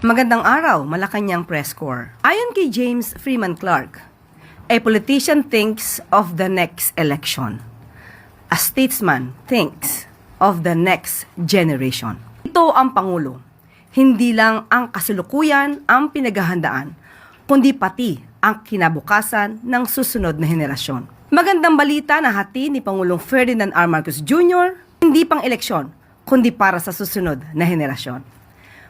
Magandang araw, Malacanang Press Corps. Ayon kay James Freeman Clark, a politician thinks of the next election. A statesman thinks of the next generation. Ito ang Pangulo. Hindi lang ang kasalukuyan ang pinaghahandaan, kundi pati ang kinabukasan ng susunod na henerasyon. Magandang balita na hati ni Pangulong Ferdinand R. Marcos Jr., hindi pang eleksyon, kundi para sa susunod na henerasyon.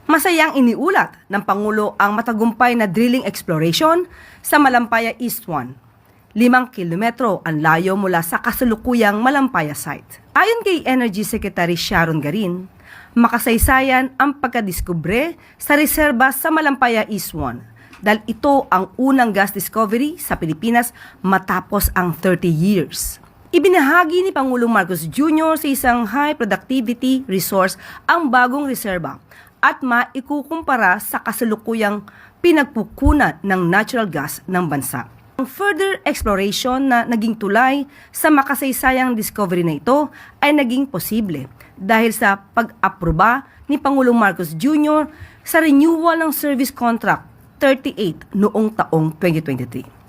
Masayang iniulat ng Pangulo ang matagumpay na drilling exploration sa Malampaya East 1. 5 kilometro ang layo mula sa kasalukuyang Malampaya site. Ayon kay Energy Secretary Sharon Garin, makasaysayan ang pagkadiskubre sa reserba sa Malampaya East 1 dahil ito ang unang gas discovery sa Pilipinas matapos ang 30 years. Ibinahagi ni Pangulong Marcos Jr. sa isang high productivity resource ang bagong reserba at maikukumpara sa kasalukuyang pinagpukunan ng natural gas ng bansa. Ang further exploration na naging tulay sa makasaysayang discovery na ito ay naging posible dahil sa pag-aproba ni Pangulong Marcos Jr. sa renewal ng Service Contract 38 noong taong 2023.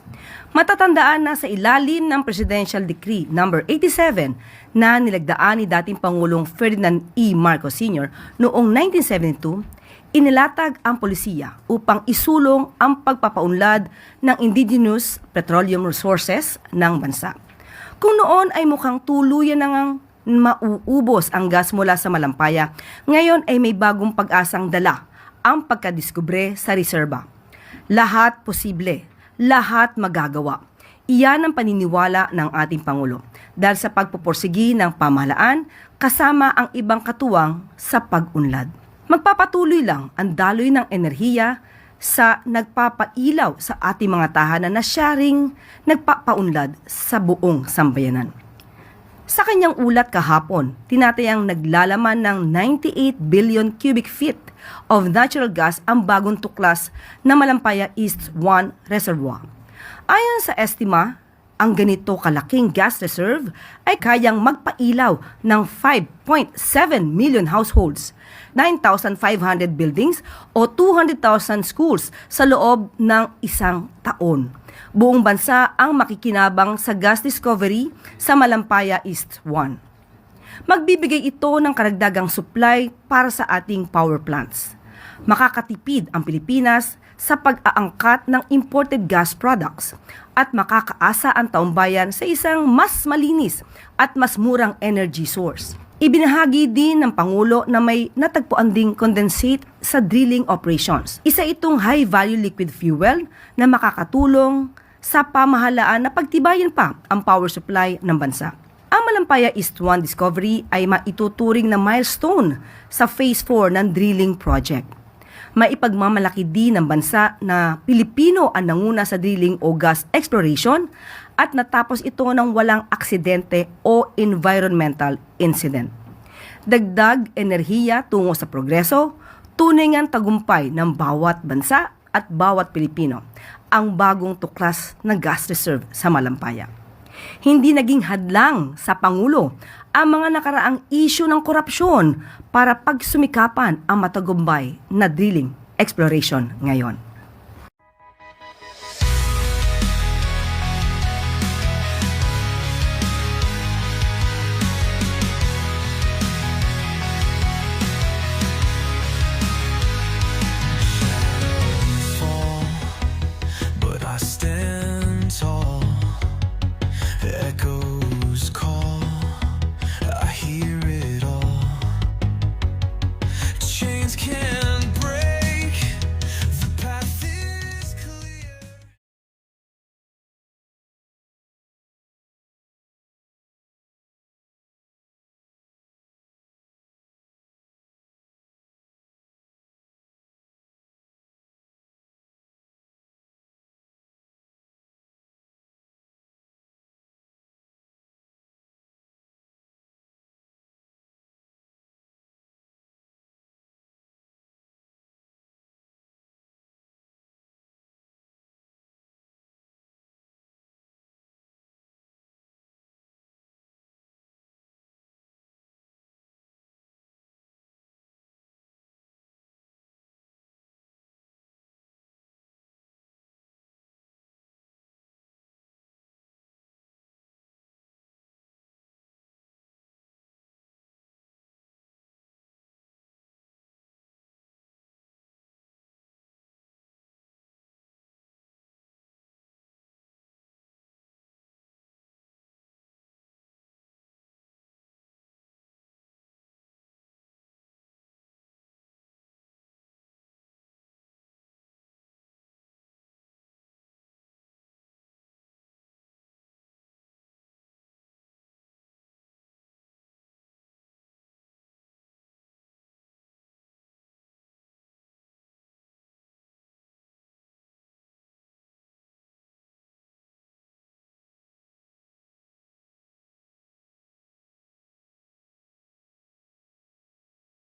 Matatandaan na sa ilalim ng Presidential Decree No. 87 na nilagdaan ni dating Pangulong Ferdinand E. Marcos Sr. noong 1972, inilatag ang polisiya upang isulong ang pagpapaunlad ng indigenous petroleum resources ng bansa. Kung noon ay mukhang tuluyan nang mauubos ang gas mula sa Malampaya, ngayon ay may bagong pag-asang dala ang pagkadiskubre sa reserba. Lahat posible. Lahat magagawa. Iyan ang paniniwala ng ating Pangulo dahil sa pagpupursigi ng pamahalaan kasama ang ibang katuwang sa pag-unlad. Magpapatuloy lang ang daloy ng enerhiya sa nagpapailaw sa ating mga tahanan na siya ring nagpapaunlad sa buong sambayanan. Sa kanyang ulat kahapon, tinatayang naglalaman ng 98 billion cubic feet of natural gas ang bagong tuklas na Malampaya East 1 Reservoir. Ayon sa estima, ang ganito kalaking gas reserve ay kayang magpailaw ng 5.7 million households, 9,500 buildings o 200,000 schools sa loob ng isang taon. Buong bansa ang makikinabang sa gas discovery sa Malampaya East 1. Magbibigay ito ng karagdagang supply para sa ating power plants. Makakatipid ang Pilipinas sa pag-aangkat ng imported gas products at makakaasa ang taumbayan sa isang mas malinis at mas murang energy source. Ibinahagi din ng Pangulo na may natagpuan ding condensate sa drilling operations. Isa itong high-value liquid fuel na makakatulong sa pamahalaan na pagtibayin pa ang power supply ng bansa. Ang Malampaya East 1 discovery ay maituturing na milestone sa Phase 4 ng drilling project. Maipagmamalaki din ng bansa na Pilipino ang nanguna sa drilling o gas exploration at natapos ito ng walang aksidente o environmental incident. Dagdag enerhiya tungo sa progreso, tunay ngang tagumpay ng bawat bansa at bawat Pilipino ang bagong tuklas na gas reserve sa Malampaya. Hindi naging hadlang sa Pangulo ang mga nakaraang isyu ng korupsyon para pagsumikapan ang matagumpay na drilling exploration ngayon.